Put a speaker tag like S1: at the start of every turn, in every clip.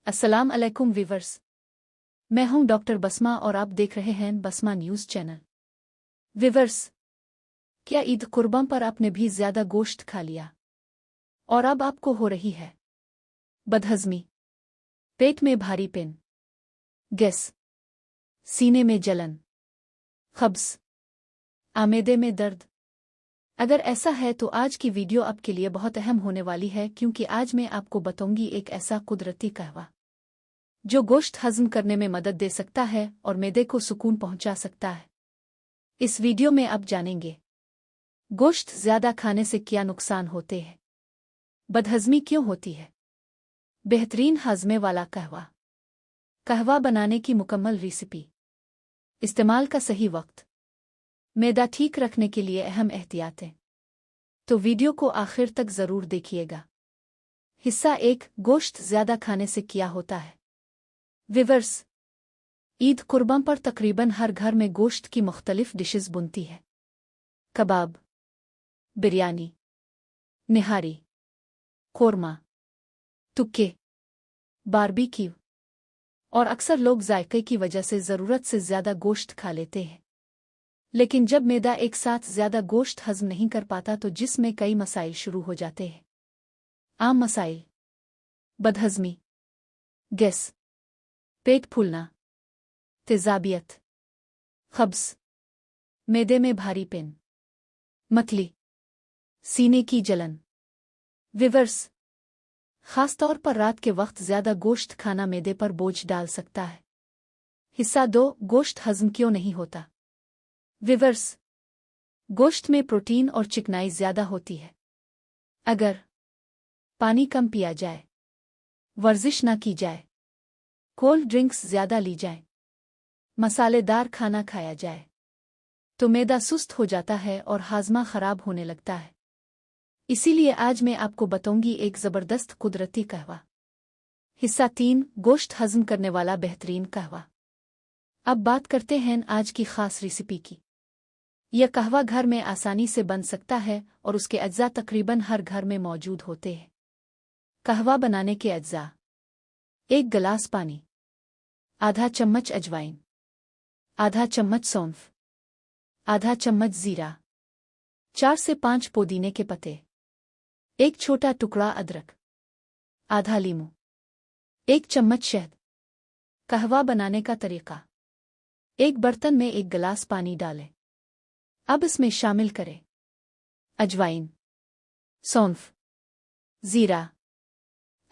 S1: अस्सलाम अलैकुम वीवर्स। मैं हूं डॉक्टर बसमा और आप देख रहे हैं बसमा न्यूज़ चैनल। वीवर्स, क्या ईद कुर्बान पर आपने भी ज़्यादा गोश्त खा लिया और अब आपको हो रही है बदहज़मी, पेट में भारीपन, गैस, सीने में जलन, कब्ज़, आमेदे में दर्द? अगर ऐसा है तो आज की वीडियो आपके लिए बहुत अहम होने वाली है, क्योंकि आज मैं आपको बताऊंगी एक ऐसा कुदरती कहवा जो गोश्त हज़म करने में मदद दे सकता है और मैदे को सुकून पहुंचा सकता है। इस वीडियो में आप जानेंगे गोश्त ज़्यादा खाने से क्या नुकसान होते हैं, बदहज़मी क्यों होती है, बेहतरीन हज़मे वाला कहवा बनाने की मुकम्मल रेसिपी, इस्तेमाल का सही वक्त, मैदा ठीक रखने के लिए अहम एहतियातें। तो वीडियो को आखिर तक ज़रूर देखिएगा। हिस्सा 1, गोश्त ज़्यादा खाने से क्या होता है। वीवर्स, ईद कुर्बान पर तकरीबन हर घर में गोश्त की मुख्तलिफ डिशेस बनती है। कबाब, बिरयानी, निहारी, कोरमा, तुक्के, बारबेक्यू, और अक्सर लोग जायके की वजह से ज़रूरत से ज़्यादा गोश्त खा लेते हैं। लेकिन जब मैदा एक साथ ज़्यादा गोश्त हज़म नहीं कर पाता तो जिस्म में कई मसाइल शुरू हो जाते हैं। आम मसाइल: बदहज़मी, गैस, पेट फूलना, तेज़ाबियत, कब्ज़, मैदे में भारीपन, मतली, सीने की जलन। वीवर्स, खास तौर पर रात के वक्त ज़्यादा गोश्त खाना मैदे पर बोझ डाल सकता है। हिस्सा 2, गोश्त हज़म क्यों नहीं होता। वीवर्स, गोश्त में प्रोटीन और चिकनाई ज़्यादा होती है। अगर पानी कम पिया जाए, वर्जिश न की जाए, कोल्ड ड्रिंक्स ज़्यादा ली जाए, मसालेदार खाना खाया जाए, तो मैदा सुस्त हो जाता है और हाजमा खराब होने लगता है। इसीलिए आज मैं आपको बताऊंगी एक ज़बरदस्त कुदरती कहवा। हिस्सा 3, गोश्त हज़म करने वाला बेहतरीन कहवा। अब बात करते हैं आज की खास रेसिपी की। यह कहवा घर में आसानी से बन सकता है और उसके अज्जा तकरीबन हर घर में मौजूद होते हैं। कहवा बनाने के अज्जा: 1 गिलास पानी, आधा चम्मच अजवाइन, आधा चम्मच सौंफ, आधा चम्मच जीरा, 4 से 5 पुदीने के पत्ते, 1 छोटा टुकड़ा अदरक, आधा लीमू, 1 चम्मच शहद। कहवा बनाने का तरीका: एक बर्तन में 1 गिलास पानी डालें। अब इसमें शामिल करें अजवाइन, सौंफ, जीरा,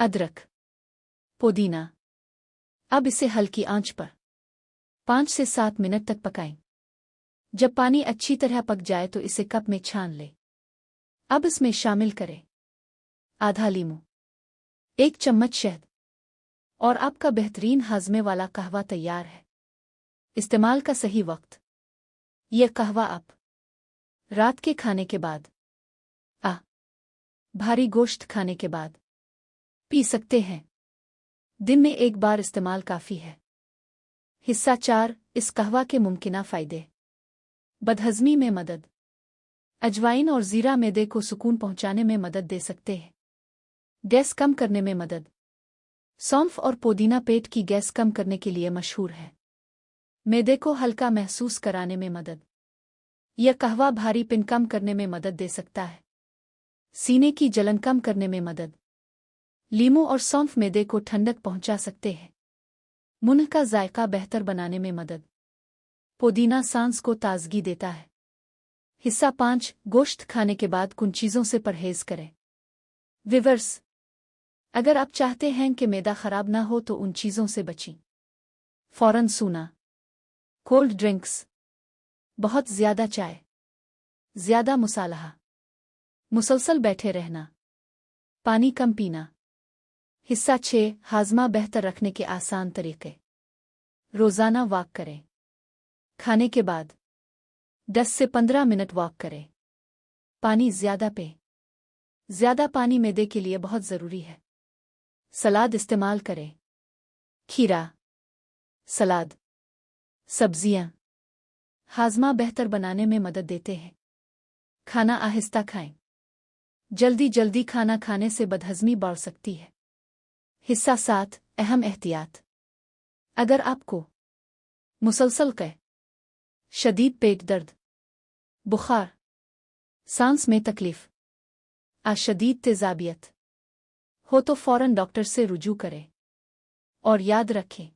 S1: अदरक, पुदीना। अब इसे हल्की आंच पर 5 से 7 मिनट तक पकाएं। जब पानी अच्छी तरह पक जाए तो इसे कप में छान लें। अब इसमें शामिल करें आधा लीमू, 1 चम्मच शहद, और आपका बेहतरीन हाजमे वाला कहवा तैयार है। इस्तेमाल का सही वक्त: यह कहवा आप रात के खाने के बाद, भारी गोश्त खाने के बाद पी सकते हैं। दिन में 1 बार इस्तेमाल काफ़ी है। हिस्सा 4, इस कहवा के मुमकिना फ़ायदे। बदहज़मी में मदद: अजवाइन और जीरा मैदे को सुकून पहुंचाने में मदद दे सकते हैं। गैस कम करने में मदद: सौंफ और पुदीना पेट की गैस कम करने के लिए मशहूर है। मैदे को हल्का महसूस कराने में मदद: यह कहवा भारीपन कम करने में मदद दे सकता है। सीने की जलन कम करने में मदद: लीमू और सौंफ मैदे को ठंडक पहुंचा सकते हैं। मुंह का जायका बेहतर बनाने में मदद: पुदीना सांस को ताजगी देता है। हिस्सा 5, गोश्त खाने के बाद कुछ चीज़ों से परहेज करें। वीवर्स, अगर आप चाहते हैं कि मैदा खराब ना हो तो उन चीज़ों से बचें। फौरन सूना, कोल्ड ड्रिंक्स, बहुत ज़्यादा चाय, ज़्यादा मुसालहा, मुसलसल बैठे रहना, पानी कम पीना। हिस्सा 6, हाजमा बेहतर रखने के आसान तरीके। रोज़ाना वॉक करें। खाने के बाद 10 से 15 मिनट वॉक करें। पानी ज़्यादा पें। ज़्यादा पानी मैदे के लिए बहुत ज़रूरी है। सलाद इस्तेमाल करें। खीरा, सलाद, सब्जियां हाजमा बेहतर बनाने में मदद देते हैं। खाना आहिस्ता खाएं। जल्दी जल्दी खाना खाने से बदहज़मी बढ़ सकती है। हिस्सा 7 अहम एहतियात। अगर आपको मुसलसल शदीद पेट दर्द, बुखार, सांस में तकलीफ, शदीद तेजाबियत हो तो फौरन डॉक्टर से रुजू करें। और याद रखें,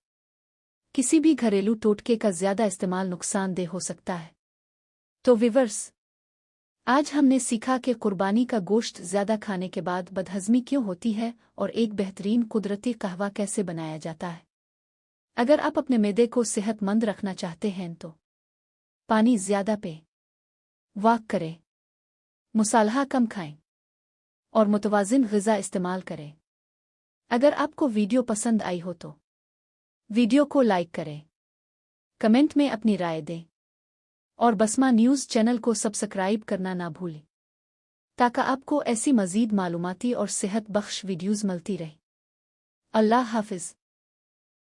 S1: किसी भी घरेलू टोटके का ज्यादा इस्तेमाल नुकसानदेह हो सकता है। तो व्यूअर्स, आज हमने सीखा कि कुर्बानी का गोश्त ज्यादा खाने के बाद बदहजमी क्यों होती है और एक बेहतरीन कुदरती कहवा कैसे बनाया जाता है। अगर आप अपने मैदे को सेहतमंद रखना चाहते हैं तो पानी ज्यादा पिएं, वॉक करें, मुसालहा कम खाएं और मुतवाजिन ग़िज़ा इस्तेमाल करें। अगर आपको वीडियो पसंद आई हो तो वीडियो को लाइक करें, कमेंट में अपनी राय दें और बसमा न्यूज़ चैनल को सब्सक्राइब करना ना भूलें ताकि आपको ऐसी मज़ीद मालूमाती और सेहत बख्श वीडियोज़ मिलती रहे। अल्लाह हाफ़िज़।